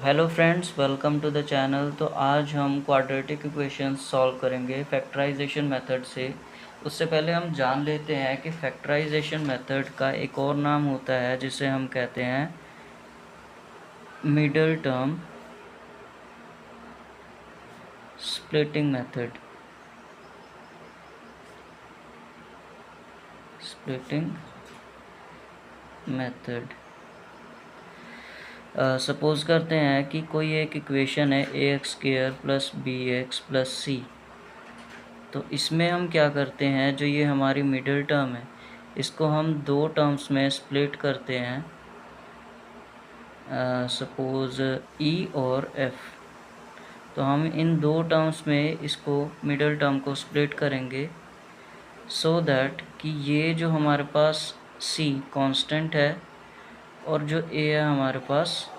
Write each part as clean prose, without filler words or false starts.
Hello friends, welcome to the channel. तो आज हम क्वाड्रेटिक इक्वेशंस सॉल्व करेंगे फैक्टराइजेशन मेथड से। उससे पहले हम जान लेते हैं कि फैक्टराइजेशन मेथड का एक और नाम होता है जिसे हम कहते हैं middle term splitting method. Suppose करते हैं कि कोई एक इक्वेशन है ax² + bx + c। तो इसमें हम क्या करते हैं, जो ये हमारी मिडिल टर्म है इसको हम दो टर्म्स में स्प्लिट करते हैं, सपोज़ e और f। तो हम इन दो टर्म्स में इसको मिडिल टर्म को स्प्लिट करेंगे सो दैट कि ये जो हमारे पास c कांस्टेंट है और जो a है हमारे पास,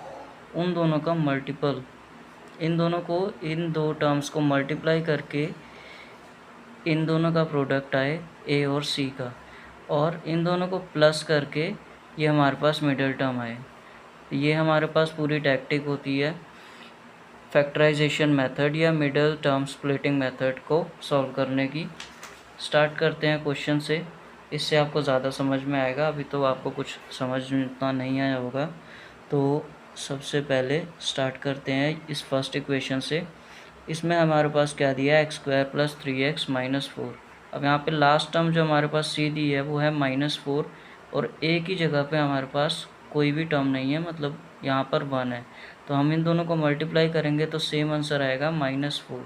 उन दोनों का मल्टीपल, इन दो टर्म्स को मल्टीप्लाई करके इन दोनों का प्रोडक्ट आए a और c का, और इन दोनों को प्लस करके ये हमारे पास मिडिल टर्म आए। ये हमारे पास पूरी टैक्टिक होती है फैक्टराइजेशन मेथड या मिडिल टर्म स्प्लिटिंग मेथड को सॉल्व करने की। स्टार्ट करते हैं क्वेश्चन से, इससे आपको ज़्यादा समझ में आएगा। अभी तो आपको कुछ समझ में इतना नहीं आया होगा। तो सबसे पहले स्टार्ट करते हैं इस फर्स्ट इक्वेशन से। इसमें हमारे पास क्या दिया है, x² + 3x - 4। अब यहाँ पे लास्ट टर्म जो हमारे पास c दी है वो है -4, और a की जगह पे हमारे पास कोई भी टर्म नहीं है, मतलब यहाँ पर 1 है। तो हम इन दोनों को मल्टीप्लाई करेंगे तो सेम आंसर आएगा -4।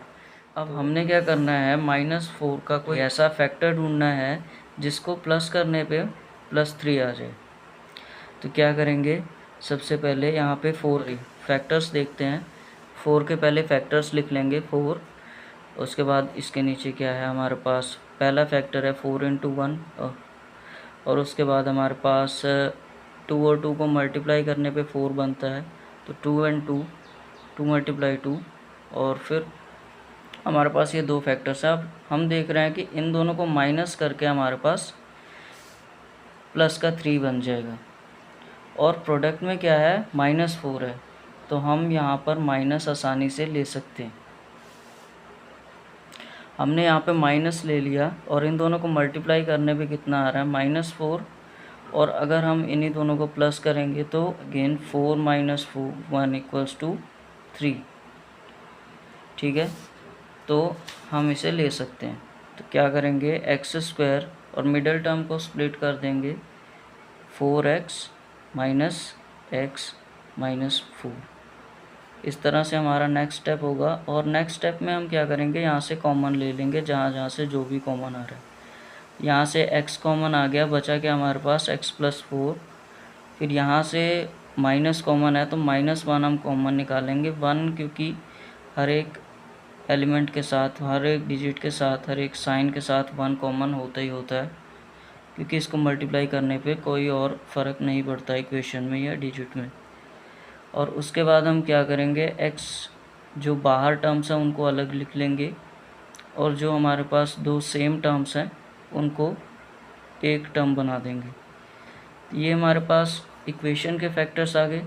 अब हमने क्या करना है, -4 का कोई ऐसा फैक्टर ढूंढना है जिसको प्लस करने पे +3 आ जाए। तो क्या करेंगे, सबसे पहले यहाँ पे 4 फैक्टर्स देखते हैं। 4 के पहले फैक्टर्स लिख लेंगे 4। उसके बाद इसके नीचे क्या है हमारे पास, पहला फैक्टर है 4 × 1, और उसके बाद हमारे पास 2 और 2 को मल्टीप्लाई करने पे 4 बनता है। तो 2 × 2, 2 × 2, और फिर हमारे पास ये दो फैक्टर्स हैं। अब हम देख रहे हैं कि इन दोनों को माइनस करके हमारे पास प्लस का 3 बन जाएगा, और प्रोडक्ट में क्या है, -4 है। तो हम यहाँ पर माइनस आसानी से ले सकते हैं। हमने यहाँ पे माइनस ले लिया, और इन दोनों को मल्टीप्लाई करने पे कितना आ रहा है, -4। और अगर हम इन्हीं दोनों को प्लस करेंगे तो अगेन 4 - 1 = 3। ठीक है, तो हम इसे ले सकते हैं। तो क्या करेंगे, x² और मिडिल टर्म को स्प्लिट कर देंगे, 4x - x - 4। इस तरह से हमारा नेक्स्ट स्टेप होगा। और नेक्स्ट स्टेप में हम क्या करेंगे, यहाँ से कॉमन ले लेंगे, जहाँ से जो भी कॉमन आ रहा है। यहाँ से x कॉमन आ गया, बचा क्या हमारे पास x + 4। फिर यहाँ से माइनस कॉमन है तो -1 हम कॉमन निकालेंगे। 1 क्योंकि हर एक एलिमेंट के साथ, हर एक डिजिट के साथ, हर एक साइन के साथ 1 कॉमन होता ही होता है, क्योंकि इसको मल्टीप्लाई करने पे कोई और फ़र्क नहीं पड़ता इक्वेशन में या डिजिट में। और उसके बाद हम क्या करेंगे, x जो बाहर टर्म्स हैं उनको अलग लिख लेंगे, और जो हमारे पास दो सेम टर्म्स हैं उनको एक टर्म बना देंगे। ये हमारे पास इक्वेशन के फैक्टर्स आ गए।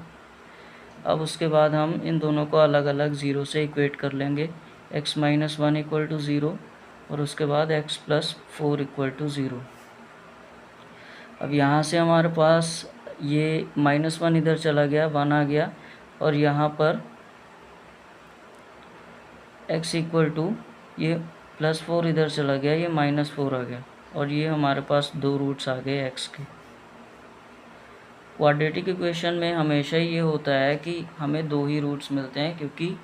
अब उसके बाद हम इन दोनों को अलग अलग 0 से इक्वेट कर लेंगे, x - 1 = 0, और उसके बाद x + 4 = 0। अब यहाँ से हमारे पास ये -1 इधर चला गया, 1 आ गया, और यहाँ पर x = ये +4 इधर चला गया, ये -4 आ गया, और ये हमारे पास दो रूट्स आ गए x के। क्वाड्रेटिक इक्वेशन में हमेशा ये होता है कि हमें दो ही रूट्स मिलते हैं, क्योंकि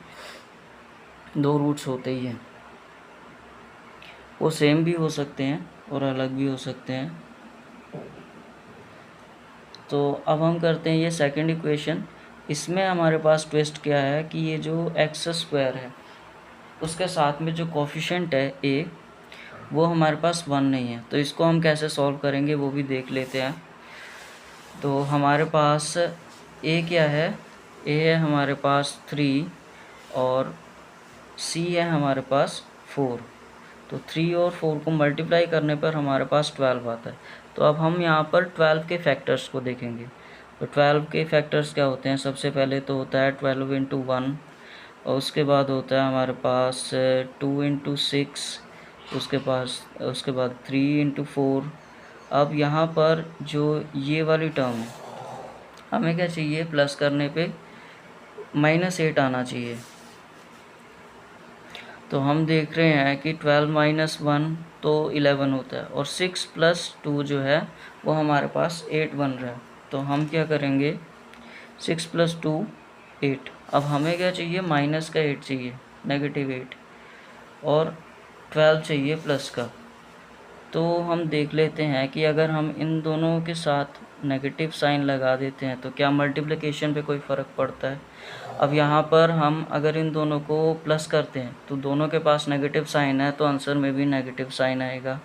दो रूट्स होते ही हैं। वो सेम भी हो सकते हैं और अलग भी हो सकते हैं। तो अब हम करते हैं ये सेकंड इक्वेशन। इसमें हमारे पास ट्विस्ट क्या है कि ये जो x² है उसके साथ में जो कोफिशिएंट है a, वो हमारे पास 1 नहीं है। तो इसको हम कैसे सॉल्व करेंगे वो भी देख लेते हैं। तो हमारे पास a क्या है, a है हमारे पास 3, और c है हमारे पास 4। तो 3 और 4 को मल्टीप्लाई करने पर हमारे पास 12 आता है। तो अब हम यहाँ पर 12 के फैक्टर्स को देखेंगे। तो 12 के फैक्टर्स क्या होते हैं? सबसे पहले तो होता है 12 इंटू 1, और उसके बाद होता है हमारे पास 2 इंटू 6, उसके बाद 3 इंटू 4। अब यहाँ पर जो ये वाली टर्म है, हमें क्या चाहिए? प्लस करने पे -8 आना चाहिए। तो हम देख रहे हैं कि 12 माइनस 1 तो 11 होता है, और 6 प्लस 2 जो है वो हमारे पास 8 बन रहा है। तो हम क्या करेंगे? 6 प्लस 2 8। अब हमें क्या चाहिए? माइनस का 8 चाहिए, -8, और 12 चाहिए प्लस का। तो हम देख लेते हैं कि अगर हम इन दोनों के साथ नेगेटिव साइन लगा देते हैं तो क्या मल्टीप्लिकेशन पे कोई फ़र्क पड़ता है? अब यहाँ पर हम अगर इन दोनों को प्लस करते हैं तो दोनों के पास नेगेटिव साइन है, तो आंसर में भी नेगेटिव साइन आएगा।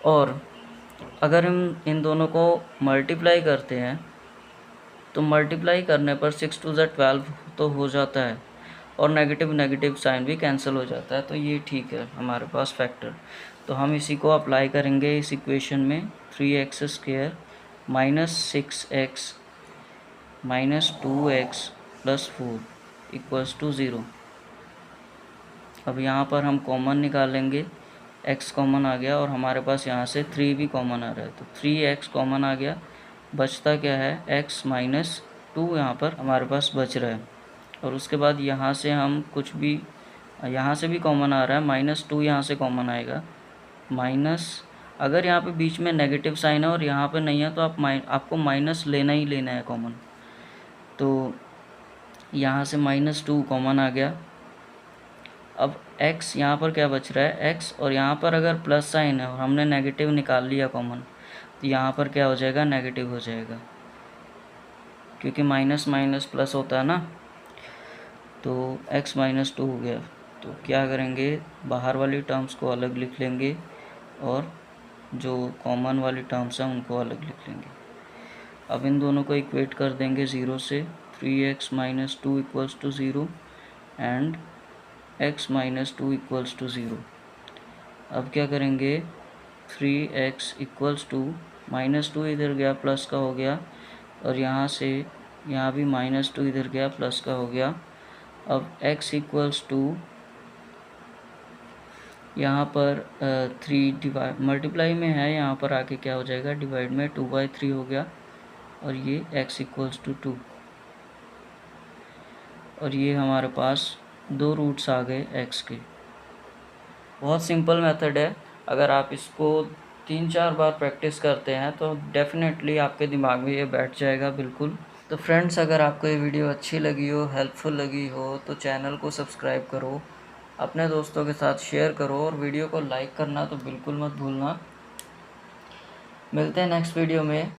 और अगर हम इन दोनों को मल्टीप्लाई करते हैं तो मल्टीप्लाई करने पर 6 2 12 तो हो जाता है, और नेगेटिव साइन भी कैंसिल हो जाता है। तो ये ठीक है हमारे पास फैक्टर। तो हम इसी को अप्लाई करेंगे इस इक्वेशन में। 3x² minus 6x minus 2x plus 4 equals to 0। अब यहाँ पर हम कॉमन निकालेंगे, x कॉमन आ गया, और हमारे पास यहाँ से 3 भी कॉमन आ रहा है, तो 3x कॉमन आ गया। बचता क्या है? x माइनस 2 यहाँ पर हमारे पास बच रहा है। और उसके बाद यहाँ से हम कुछ भी, यहाँ से भी कॉमन आ रहा है, -2 यहाँ से कॉमन आएगा। माइनस, अगर यहाँ पे बीच में नेगेटिव साइन है और यहाँ पे नहीं है तो आपको माइनस लेना ही लेना है कॉमन। तो यहाँ से -2 कॉमन आ गया। अब x यहाँ पर क्या बच रहा है? x, और यहाँ पर अगर प्लस साइन है और हमने नेगेटिव निकाल लिया कॉमन, तो यहाँ पर क्या हो जाएगा? नेगेटिव हो जाएगा, क्योंकि माइनस माइनस प्लस होता है ना। तो x -2 हो गया। तो क्या करेंगे? बाहर वाली टर्म्स को अलग लिख लेंगे, और जो कॉमन वाली टर्म्स हैं उनको अलग लिख लेंगे। अब इन दोनों को इक्वेट कर देंगे 0 से। 3x - 2 equals to 0 and x - 2 equals to 0। अब क्या करेंगे? 3x इक्वल्स टू -2 इधर गया, प्लस का हो गया, और यहाँ से यहाँ भी -2 इधर गया, प्लस का हो गया। अब x इक्वल्स टू, यहाँ पर 3 डिवाइड मल्टीप्लाई में है, यहाँ पर आके क्या हो जाएगा? डिवाइड में 2/3 हो गया, और ये x इक्वल्स टू 2, और ये हमारे पास 2 रूट्स आ गए x के। बहुत सिंपल मेथड है। अगर आप इसको 3-4 बार प्रैक्टिस करते हैं तो डेफिनेटली आपके दिमाग में ये बैठ जाएगा बिल्कुल। तो फ्रेंड्स, अगर आपको ये वीडियो अच्छी लगी हो, हेल्पफुल लगी हो, तो चैनल को सब्सक्राइब करो, अपने दोस्तों के साथ शेयर करो, और वीडियो को लाइक करना तो बिल्कुल मत भूलना। मिलते हैं नेक्स्ट वीडियो में।